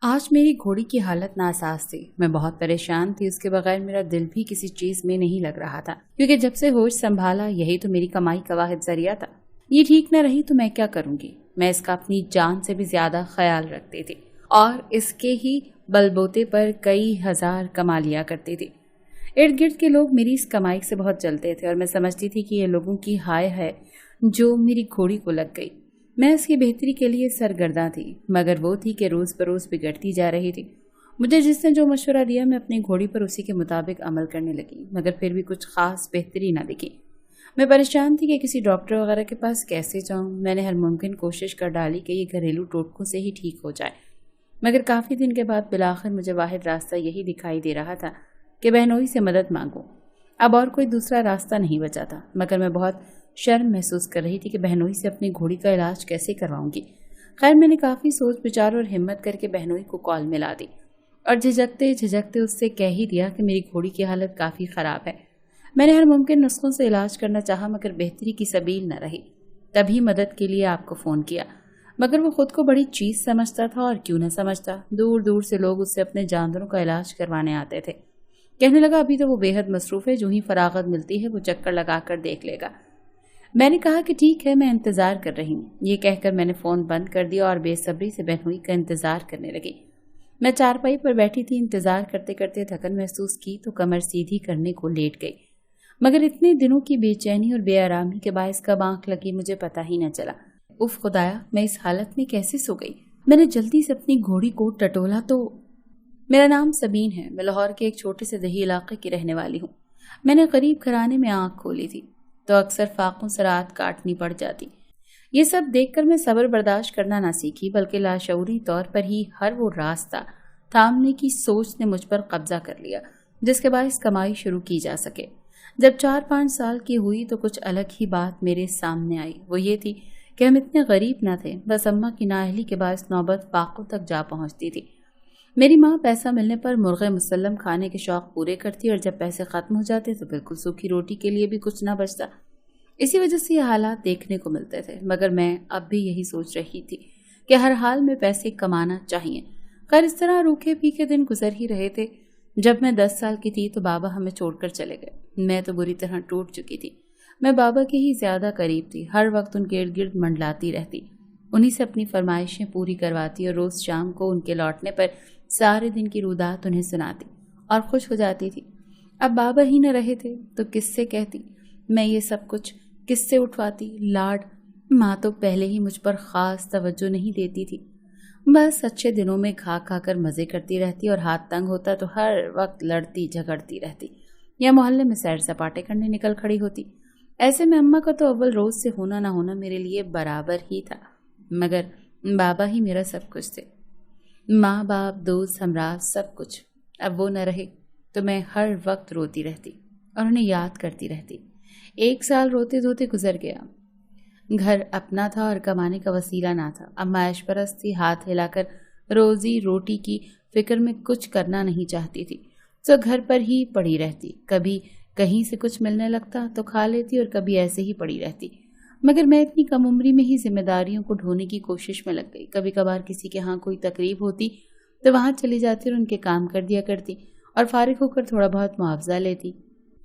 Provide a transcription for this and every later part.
آج میری گھوڑی کی حالت ناساز تھی۔ میں بہت پریشان تھی۔ اس کے بغیر میرا دل بھی کسی چیز میں نہیں لگ رہا تھا، کیونکہ جب سے ہوش سنبھالا یہی تو میری کمائی کا واحد ذریعہ تھا۔ یہ ٹھیک نہ رہی تو میں کیا کروں گی؟ میں اس کا اپنی جان سے بھی زیادہ خیال رکھتی تھی اور اس کے ہی بلبوتے پر کئی ہزار کما لیا کرتی تھی۔ ارد گرد کے لوگ میری اس کمائی سے بہت جلتے تھے اور میں سمجھتی تھی کہ یہ لوگوں کی ہائے ہے جو میری گھوڑی کو لگ گئی۔ میں اس کی بہتری کے لیے سرگرداں تھی، مگر وہ تھی کہ روز بروز بگڑتی جا رہی تھی۔ مجھے جس نے جو مشورہ دیا میں اپنی گھوڑی پر اسی کے مطابق عمل کرنے لگی، مگر پھر بھی کچھ خاص بہتری نہ دکھی۔ میں پریشان تھی کہ کسی ڈاکٹر وغیرہ کے پاس کیسے جاؤں۔ میں نے ہر ممکن کوشش کر ڈالی کہ یہ گھریلو ٹوٹکوں سے ہی ٹھیک ہو جائے، مگر کافی دن کے بعد بالآخر مجھے واحد راستہ یہی دکھائی دے رہا تھا کہ بہنوئی سے مدد مانگوں۔ اب اور کوئی دوسرا راستہ نہیں بچا تھا، مگر میں بہت شرم محسوس کر رہی تھی کہ بہنوئی سے اپنی گھوڑی کا علاج کیسے کرواؤں گی۔ خیر میں نے کافی سوچ بچار اور ہمت کر کے بہنوئی کو کال ملا دی اور جھجکتے جھجکتے اس سے کہہ ہی دیا کہ میری گھوڑی کی حالت کافی خراب ہے۔ میں نے ہر ممکن نسخوں سے علاج کرنا چاہا، مگر بہتری کی سبیل نہ رہی۔ تبھی مدد کے لیے آپ کو فون کیا، مگر وہ خود کو بڑی چیز سمجھتا تھا، اور کیوں نہ سمجھتا۔ دور دور سے لوگ اس سے اپنے جانوروں کا علاج کروانے آتے تھے۔ کہنے لگا ابھی تو وہ بے حد مصروف ہے، جو ہی فراغت ملتی ہے وہ چکر لگا کر دیکھ لے گا۔ میں نے کہا کہ ٹھیک ہے، میں انتظار کر رہی ہوں۔ یہ کہہ کر میں نے فون بند کر دیا اور بے صبری سے بہنوئی کا انتظار کرنے لگی۔ میں چارپائی پر بیٹھی تھی، انتظار کرتے کرتے تھکن محسوس کی تو کمر سیدھی کرنے کو لیٹ گئی، مگر اتنے دنوں کی بے چینی اور بے آرامی کے باعث کب آنکھ لگی مجھے پتہ ہی نہ چلا۔ اف خدایا، میں اس حالت میں کیسے سو گئی؟ میں نے جلدی سے اپنی گھوڑی کو ٹٹولا تو میرا نام سبین ہے، میں لاہور کے ایک چھوٹے سے دیہی علاقے کی رہنے والی ہوں۔ میں نے غریب گھرانے میں آنکھ کھولی تھی تو اکثر فاقوں سے رات کاٹنی پڑ جاتی۔ یہ سب دیکھ کر میں صبر برداشت کرنا نہ سیکھی، بلکہ لاشعوری طور پر ہی ہر وہ راستہ تھامنے کی سوچ نے مجھ پر قبضہ کر لیا جس کے باعث کمائی شروع کی جا سکے۔ جب 4-5 سال کی ہوئی تو کچھ الگ ہی بات میرے سامنے آئی۔ وہ یہ تھی کہ ہم اتنے غریب نہ تھے، بس اماں کی نااہلی کے باعث نوبت فاقوں تک جا پہنچتی تھی۔ میری ماں پیسہ ملنے پر مرغ مسلم کھانے کے شوق پورے کرتی اور جب پیسے ختم ہو جاتے تو بالکل سوکھی روٹی کے لیے بھی کچھ نہ بچتا۔ اسی وجہ سے یہ حالات دیکھنے کو ملتے تھے، مگر میں اب بھی یہی سوچ رہی تھی کہ ہر حال میں پیسے کمانا چاہیے۔ خیر اس طرح روکھے پھیکے دن گزر ہی رہے تھے۔ جب میں 10 سال کی تھی تو بابا ہمیں چھوڑ کر چلے گئے۔ میں تو بری طرح ٹوٹ چکی تھی۔ میں بابا کے ہی زیادہ قریب تھی، ہر وقت ان کے ارد گرد منڈلاتی رہتی، انہی سے اپنی فرمائشیں پوری کرواتی اور روز شام کو ان کے لوٹنے پر سارے دن کی رودات انہیں سناتی اور خوش ہو جاتی تھی۔ اب بابا ہی نہ رہے تھے تو کس سے کہتی؟ میں یہ سب کچھ کس سے اٹھواتی؟ لاڈ ماں تو پہلے ہی مجھ پر خاص توجہ نہیں دیتی تھی، بس اچھے دنوں میں کھا کھا کر مزے کرتی رہتی اور ہاتھ تنگ ہوتا تو ہر وقت لڑتی جھگڑتی رہتی یا محلے میں سیر سپاٹے کرنے نکل کھڑی ہوتی۔ ایسے میں اماں کا تو اول روز سے ہونا نہ ہونا میرے لیے برابر ہی تھا، مگر بابا ہی میرا سب کچھ تھے، ماں باپ دوست ہمراہ سب کچھ۔ اب وہ نہ رہے تو میں ہر وقت روتی رہتی اور انہیں یاد کرتی رہتی۔ 1 سال روتے دھوتے گزر گیا۔ گھر اپنا تھا اور کمانے کا وسیلہ نہ تھا۔ اماں عیش پرست تھی، ہاتھ ہلا کر روزی روٹی کی فکر میں کچھ کرنا نہیں چاہتی تھی، تو گھر پر ہی پڑی رہتی۔ کبھی کہیں سے کچھ ملنے لگتا تو کھا لیتی اور کبھی ایسے ہی پڑی رہتی، مگر میں اتنی کم عمری میں ہی ذمہ داریوں کو ڈھونے کی کوشش میں لگ گئی۔ کبھی کبھار کسی کے ہاں کوئی تقریب ہوتی تو وہاں چلی جاتی اور ان کے کام کر دیا کرتی اور فارغ ہو کر تھوڑا بہت معاوضہ لیتی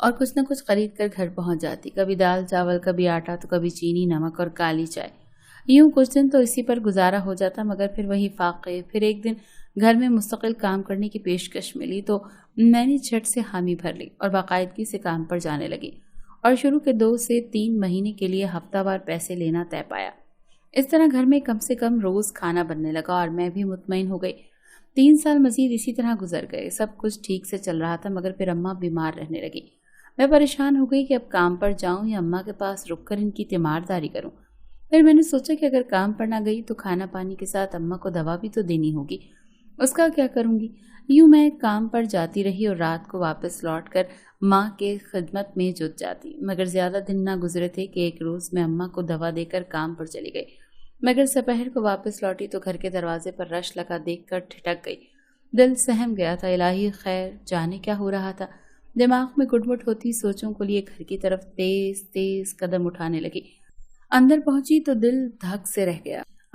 اور کچھ نہ کچھ خرید کر گھر پہنچ جاتی، کبھی دال چاول، کبھی آٹا تو کبھی چینی نمک اور کالی چائے۔ یوں کچھ دن تو اسی پر گزارا ہو جاتا، مگر پھر وہی فاقے۔ پھر ایک دن گھر میں مستقل کام کرنے کی پیشکش ملی تو میں نے جھٹ سے حامی بھر لی اور باقاعدگی سے کام پر جانے لگی اور شروع کے 2 سے 3 مہینے کے لیے ہفتہ وار پیسے لینا طے پایا۔ اس طرح گھر میں کم سے کم روز کھانا بننے لگا اور میں بھی مطمئن ہو گئی۔ 3 سال مزید اسی طرح گزر گئے، سب کچھ ٹھیک سے چل رہا تھا، مگر پھر اماں بیمار رہنے لگی۔ میں پریشان ہو گئی کہ اب کام پر جاؤں یا اماں کے پاس رک کر ان کی تیمارداری کروں۔ پھر میں نے سوچا کہ اگر کام پر نہ گئی تو کھانا پانی کے ساتھ اماں کو دوا بھی تو دینی ہوگی، اس کا کیا کروں گی؟ یوں میں کام پر جاتی رہی اور رات کو واپس لوٹ کر ماں کے خدمت میں جت جاتی، مگر زیادہ دن نہ گزرے تھے کہ ایک روز میں اماں کو دوا دے کر کام پر چلی گئی، مگر سپہر کو واپس لوٹی تو گھر کے دروازے پر رش لگا دیکھ کر ٹھٹک گئی۔ دل سہم گیا تھا، الہی خیر جانے کیا ہو رہا تھا۔ دماغ میں گڑبڑ ہوتی سوچوں کو لیے گھر کی طرف تیز تیز قدم اٹھانے لگی۔ اندر پہنچی تو دل دھک سے رہ گیا۔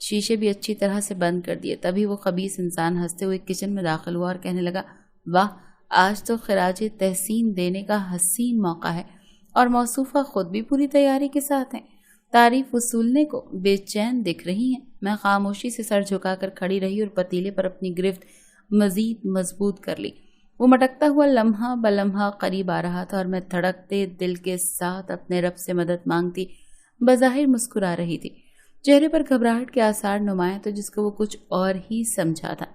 شیشے بھی اچھی طرح سے بند کر دیے۔ تبھی وہ خبیث انسان ہنستے ہوئے کچن میں داخل ہوا اور کہنے لگا، واہ، آج تو خراج تحسین دینے کا حسین موقع ہے اور موصوفہ خود بھی پوری تیاری کے ساتھ ہیں، تعریف وصولنے کو بے چین دکھ رہی ہیں۔ میں خاموشی سے سر جھکا کر کھڑی رہی اور پتیلے پر اپنی گرفت مزید مضبوط کر لی۔ وہ مٹکتا ہوا لمحہ بلمحہ قریب آ رہا تھا اور میں دھڑکتے دل کے ساتھ اپنے رب سے مدد مانگتی بظاہر مسکرا رہی تھی۔ چہرے پر گھبراہٹ کے آثار نمایاں تھے جس کو وہ کچھ اور ہی سمجھا تھا۔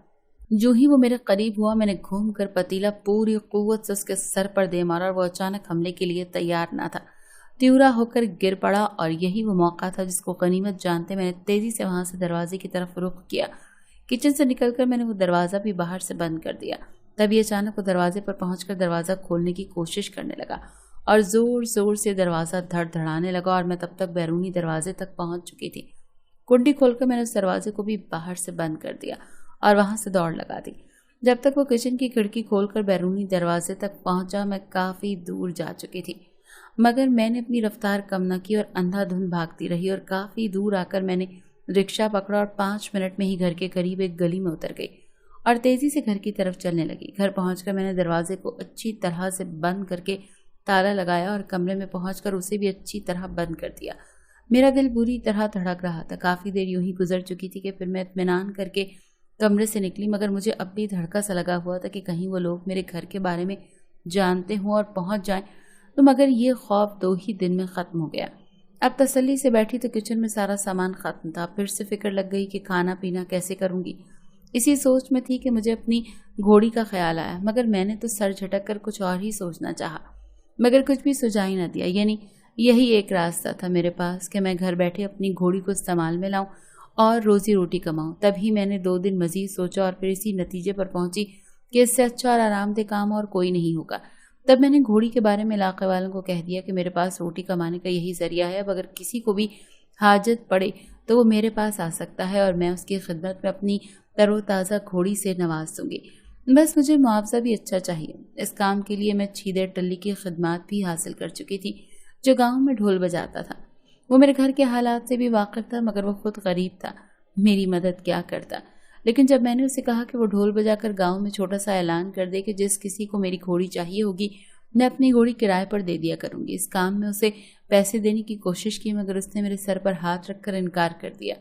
جو ہی وہ میرے قریب ہوا میں نے گھوم کر پتیلا پوری قوت سے اس کے سر پر دے مارا اور وہ اچانک حملے کے لیے تیار نہ تھا، تیورا ہو کر گر پڑا اور یہی وہ موقع تھا جس کو غنیمت جانتے میں نے تیزی سے وہاں سے دروازے کی طرف رخ کیا۔ کچن سے نکل کر میں نے وہ دروازہ بھی باہر سے بند کر دیا۔ تبھی اچانک وہ دروازے پر پہنچ کر دروازہ کھولنے کی کوشش کرنے لگا اور زور زور سے دروازہ دھڑ دھڑانے لگا اور میں تب تک بیرونی دروازے تک پہنچ چکی تھی۔ کنڈی کھول کر میں نے اس دروازے کو بھی باہر سے بند کر دیا اور وہاں سے دوڑ لگا دی۔ جب تک وہ کچن کی کھڑکی کھول کر بیرونی دروازے تک پہنچا میں کافی دور جا چکی تھی، مگر میں نے اپنی رفتار کم نہ کی اور اندھا دھند بھاگتی رہی اور کافی دور آ کر میں نے رکشہ پکڑا اور 5 منٹ میں ہی گھر کے قریب ایک گلی میں اتر گئی اور تیزی سے گھر کی طرف چلنے لگی۔ گھر پہنچ کر میں نے دروازے کو اچھی طرح سے بند کر کے تالا لگایا اور کمرے میں پہنچ کر اسے بھی اچھی طرح بند کر دیا۔ میرا دل بری طرح دھڑک رہا تھا۔ کافی دیر یوں ہی گزر چکی تھی کہ پھر میں اطمینان کر کے کمرے سے نکلی، مگر مجھے اب بھی دھڑکا سا لگا ہوا تھا کہ کہیں وہ لوگ میرے گھر کے بارے میں جانتے ہوں اور پہنچ جائیں تو، مگر یہ خوف 2 ہی دن میں ختم ہو گیا۔ اب تسلی سے بیٹھی تو کچن میں سارا سامان ختم تھا۔ پھر سے فکر لگ گئی کہ کھانا پینا کیسے کروں گی۔ اسی سوچ میں تھی کہ مجھے اپنی گھوڑی کا خیال آیا، مگر میں نے تو سر جھٹک کر کچھ اور ہی سوچنا چاہا، مگر کچھ بھی سجائی نہ دیا۔ یعنی یہی ایک راستہ تھا میرے پاس کہ میں گھر بیٹھے اپنی گھوڑی کو استعمال میں لاؤں اور روزی روٹی کماؤں۔ تبھی میں نے 2 دن مزید سوچا اور پھر اسی نتیجے پر پہنچی کہ اس سے اچھا اور آرام دہ کام اور کوئی نہیں ہوگا۔ تب میں نے گھوڑی کے بارے میں علاقے والوں کو کہہ دیا کہ میرے پاس روٹی کمانے کا یہی ذریعہ ہے، اب اگر کسی کو بھی حاجت پڑے تو وہ میرے پاس آ سکتا ہے اور میں اس کی خدمت میں اپنی تر و تازہ گھوڑی سے نواز دوں گی۔ بس مجھے معاوضہ بھی اچھا چاہیے۔ اس کام کے لیے میں چھیدر ٹلی کی خدمات بھی حاصل کر چکی تھی جو گاؤں میں ڈھول بجاتا تھا۔ وہ میرے گھر کے حالات سے بھی واقف تھا، مگر وہ خود غریب تھا، میری مدد کیا کرتا۔ لیکن جب میں نے اسے کہا کہ وہ ڈھول بجا کر گاؤں میں چھوٹا سا اعلان کر دے کہ جس کسی کو میری گھوڑی چاہیے ہوگی میں اپنی گھوڑی کرائے پر دے دیا کروں گی، اس کام میں اسے پیسے دینے کی کوشش کی، مگر اس نے میرے سر پر ہاتھ رکھ کر انکار کر دیا۔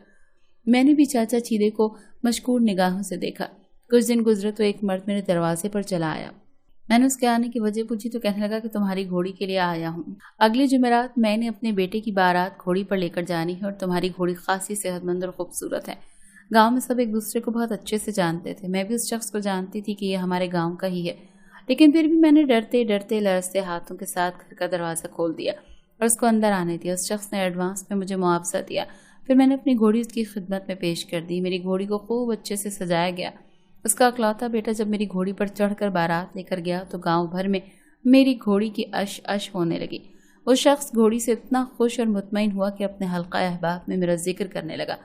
میں نے بھی چاچا چھیدے کو مشکور نگاہوں سے دیکھا۔ کچھ دن گزرے تو ایک مرد میرے دروازے پر چلا آیا۔ میں نے اس کے آنے کی وجہ پوچھی تو کہنے لگا کہ تمہاری گھوڑی کے لیے آیا ہوں۔ اگلی جمعرات میں نے اپنے بیٹے کی بارات گھوڑی پر لے کر جانی ہے اور تمہاری گھوڑی خاصی صحت مند اور خوبصورت ہے۔ گاؤں میں سب ایک دوسرے کو بہت اچھے سے جانتے تھے، میں بھی اس شخص کو جانتی تھی کہ یہ ہمارے گاؤں کا ہی ہے، لیکن پھر بھی میں نے ڈرتے ڈرتے لرزتے ہاتھوں کے ساتھ گھر کا دروازہ کھول دیا اور اس کو اندر آنے دیا۔ اس شخص نے ایڈوانس میں مجھے معاوضہ دیا، پھر میں نے اپنی گھوڑی اس کی خدمت میں پیش کر دی۔ میری گھوڑی کو خوب اچھے سے سجایا گیا۔ اس کا اکلوتا بیٹا جب میری گھوڑی پر چڑھ کر بارات لے کر گیا تو گاؤں بھر میں میری گھوڑی کی اش اش ہونے لگی۔ وہ شخص گھوڑی سے اتنا خوش اور مطمئن ہوا کہ اپنے حلقہ احباب میں میرا ذکر کرنے لگا۔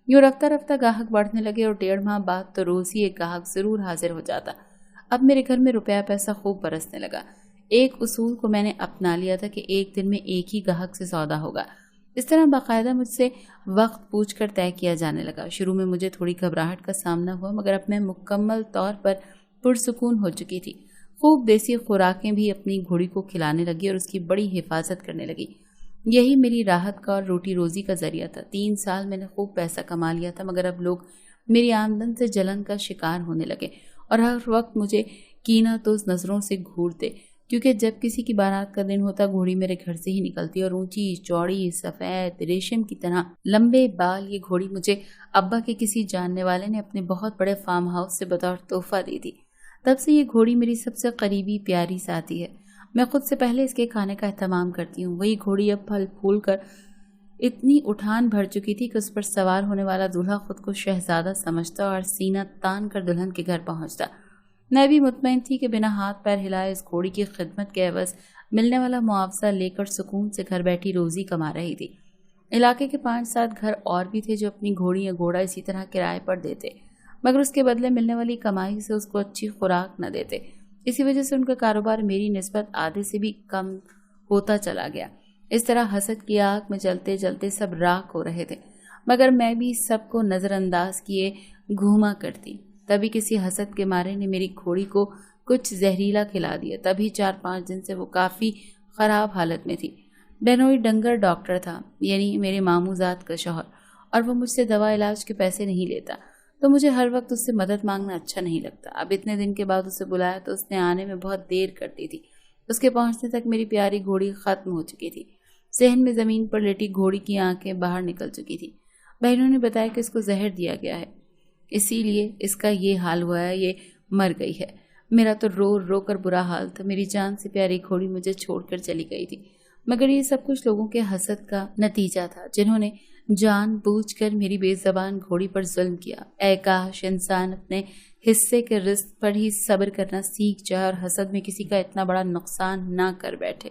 یوں رفتہ رفتہ گاہک بڑھنے لگے اور 1.5 ماہ بعد تو روز ہی ایک گاہک ضرور حاضر ہو جاتا۔ اب میرے گھر میں روپیہ پیسہ خوب برسنے لگا۔ ایک اصول کو میں نے اپنا لیا تھا کہ ایک دن میں ایک ہی گاہک سے سودا ہوگا۔ اس طرح باقاعدہ مجھ سے وقت پوچھ کر طے کیا جانے لگا۔ شروع میں مجھے تھوڑی گھبراہٹ کا سامنا ہوا، مگر اب میں مکمل طور پر پرسکون ہو چکی تھی۔ خوب دیسی خوراکیں بھی اپنی گھوڑی کو کھلانے لگی اور اس کی بڑی حفاظت کرنے لگی۔ یہی میری راحت کا اور روٹی روزی کا ذریعہ تھا۔ 3 سال میں نے خوب پیسہ کما لیا تھا، مگر اب لوگ میری آمدن سے جلن کا شکار ہونے لگے اور ہر وقت مجھے کینہ توز نظروں سے گھورتے، کیونکہ جب کسی کی بارات کا دن ہوتا گھوڑی میرے گھر سے ہی نکلتی اور اونچی چوڑی سفید ریشم کی طرح لمبے بال یہ گھوڑی مجھے ابا کے کسی جاننے والے نے اپنے بہت بڑے فارم ہاؤس سے بطور تحفہ دی تھی۔ تب سے یہ گھوڑی میری سب سے قریبی پیاری ساتھی ہے۔ میں خود سے پہلے اس کے کھانے کا اہتمام کرتی ہوں۔ وہی گھوڑی اب پھل پھول کر اتنی اٹھان بھر چکی تھی کہ اس پر سوار ہونے والا دولہا خود کو شہزادہ سمجھتا اور سینہ تان کر دلہن کے گھر پہنچتا۔ میں بھی مطمئن تھی کہ بنا ہاتھ پیر ہلائے اس گھوڑی کی خدمت کے عوض ملنے والا معاوضہ لے کر سکون سے گھر بیٹھی روزی کما رہی تھی۔ علاقے کے 5-7 گھر اور بھی تھے جو اپنی گھوڑی یا گھوڑا اسی طرح کرائے پر دیتے، مگر اس کے بدلے ملنے والی کمائی سے اس کو اچھی خوراک نہ دیتے۔ اسی وجہ سے ان کا کاروبار میری نسبت آدھے سے بھی کم ہوتا چلا گیا۔ اس طرح حسد کی آگ میں جلتے جلتے سب راکھ ہو رہے تھے۔ مگر میں بھی سب کو نظر انداز کیے گھوما کرتی۔ تبھی کسی حسد کے مارے نے میری گھوڑی کو کچھ زہریلا کھلا دیا۔ تبھی 4-5 دن سے وہ کافی خراب حالت میں تھی۔ ڈینوئی ڈنگر ڈاکٹر تھا، یعنی میرے ماموں ذات کا شوہر، اور وہ مجھ سے دوا علاج کے پیسے نہیں لیتا، تو مجھے ہر وقت اس سے مدد مانگنا اچھا نہیں لگتا۔ اب اتنے دن کے بعد اسے بلایا تو اس نے آنے میں بہت دیر کر دی تھی۔ اس کے پہنچنے تک میری پیاری گھوڑی ختم ہو چکی تھی۔ صحن میں زمین پر لیٹی گھوڑی کی آنکھیں باہر نکل چکی تھی۔ بہنوں نے بتایا کہ اس کو زہر دیا گیا ہے، اسی لیے اس کا یہ حال ہوا ہے، یہ مر گئی ہے۔ میرا تو رو رو کر برا حال تھا۔ میری جان سے پیاری گھوڑی مجھے چھوڑ کر چلی گئی تھی، مگر یہ سب کچھ لوگوں کے حسد کا نتیجہ تھا، جنہوں نے جان بوجھ کر میری بے زبان گھوڑی پر ظلم کیا۔ اے کاش انسان اپنے حصے کے رزق پر ہی صبر کرنا سیکھ جائے اور حسد میں کسی کا اتنا بڑا نقصان نہ کر بیٹھے۔